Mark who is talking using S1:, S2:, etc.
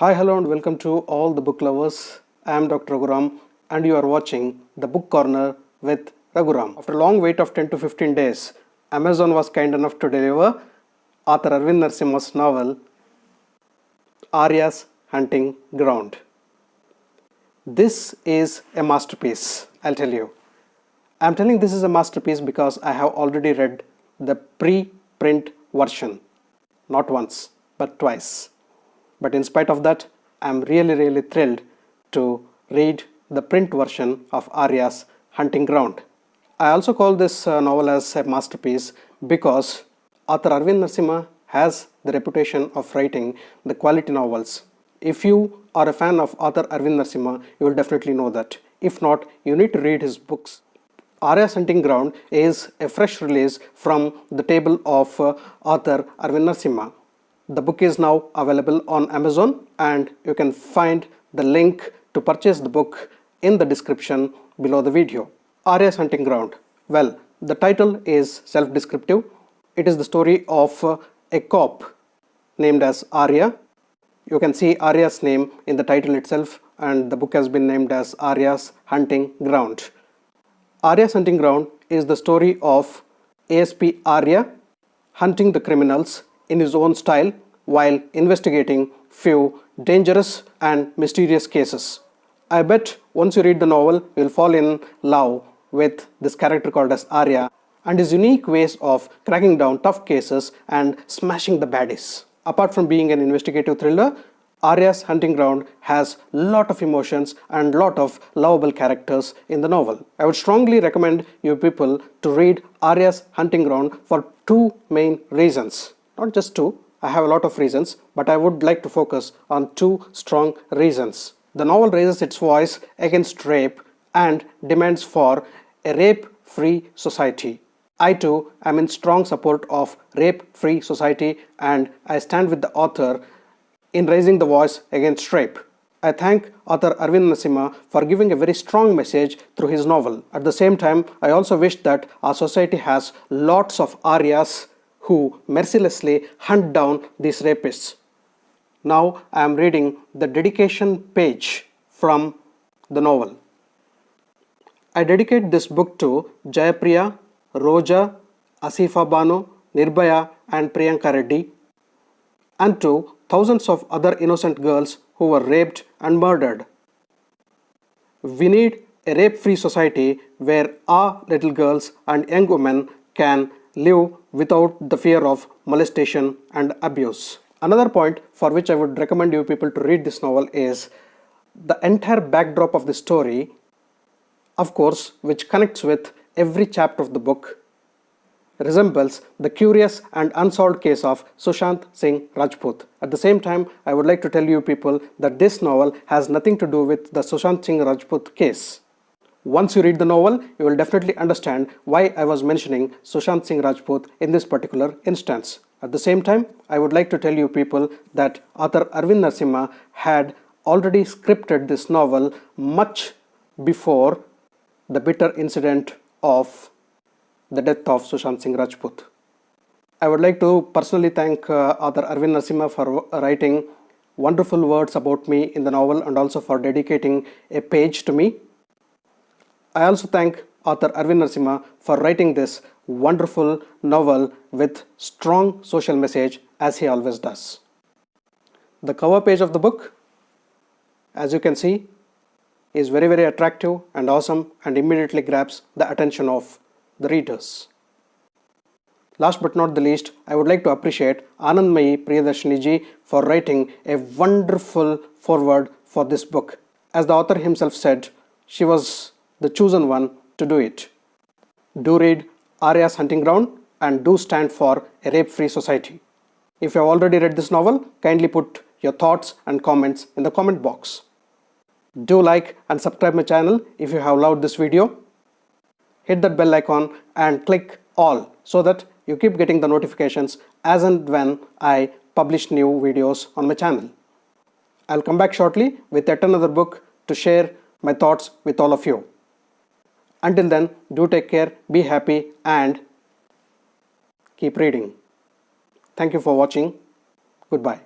S1: Hi, hello, and welcome to all the book lovers. I am Dr. Raghuram, and you are watching the Book Corner with Raghuram. After a long wait of 10 to 15 days, Amazon was kind enough to deliver author Arvind Narasimha's novel Arya's Hunting Ground. This is a masterpiece, I'll tell you. I'm telling this is a masterpiece because I have already read the pre-print version, not once, but twice. But in spite of that, I'm really thrilled to read the print version of Arya's Hunting Ground. I also call this novel as a masterpiece because author Arvind Narasimha has the reputation of writing the quality novels. If you are a fan of author Arvind Narasimha, you will definitely know that. If not, you need to read his books. Arya's Hunting Ground is a fresh release from the table of author Arvind Narasimha. The book is now available on Amazon, and you can find the link to purchase the book in the description below the video. Arya's Hunting Ground. Well, the title is self-descriptive. It is the story of a cop named as Arya. You can see Arya's name in the title itself, and the book has been named as Arya's Hunting Ground. Arya's Hunting Ground is the story of ASP Arya hunting the criminals in his own style while investigating few dangerous and mysterious cases. I bet once you read the novel, you'll fall in love with this character called as Arya and his unique ways of cracking down tough cases and smashing the baddies. Apart from being an investigative thriller, Arya's Hunting Ground has lot of emotions and lot of lovable characters in the novel. I would strongly recommend you people to read Arya's Hunting Ground for two main reasons. Not just two, I have a lot of reasons, but I would like to focus on two strong reasons. The novel raises its voice against rape and demands for a rape-free society. I too am in strong support of rape-free society, and I stand with the author in raising the voice against rape. I thank author Arvind Narasimha for giving a very strong message through his novel. At the same time, I also wish that our society has lots of Aryas who mercilessly hunt down these rapists. Now I am reading the dedication page from the novel. I dedicate this book to Jayapriya, Roja, Asifa Banu, Nirbhaya and Priyanka Reddy, and to thousands of other innocent girls who were raped and murdered. We need a rape-free society where our little girls and young women can live without the fear of molestation and abuse. Another point for which I would recommend you people to read this novel is the entire backdrop of the story, of course, which connects with every chapter of the book, resembles the curious and unsolved case of Sushant Singh Rajput. At the same time, I would like to tell you people that this novel has nothing to do with the Sushant Singh Rajput case. Once you read the novel, you will definitely understand why I was mentioning Sushant Singh Rajput in this particular instance. At the same time, I would like to tell you people that author Arvind Narasimha had already scripted this novel much before the bitter incident of the death of Sushant Singh Rajput. I would like to personally thank author Arvind Narasimha for writing wonderful words about me in the novel and also for dedicating a page to me. I also thank author Arvind Narasimha for writing this wonderful novel with strong social message as he always does. The cover page of the book, as you can see, is very attractive and awesome and immediately grabs the attention of the readers. Last but not the least, I would like to appreciate Anandmayi Priyadarshini ji for writing a wonderful foreword for this book. As the author himself said, she was the chosen one to do it. Do read Arya's Hunting Ground and do stand for a rape-free society. If you have already read this novel, kindly put your thoughts and comments in the comment box. Do like and subscribe my channel if you have loved this video. Hit that bell icon and click all so that you keep getting the notifications as and when I publish new videos on my channel. I'll come back shortly with yet another book to share my thoughts with all of you. Until then, do take care, be happy and keep reading. Thank you for watching. Goodbye.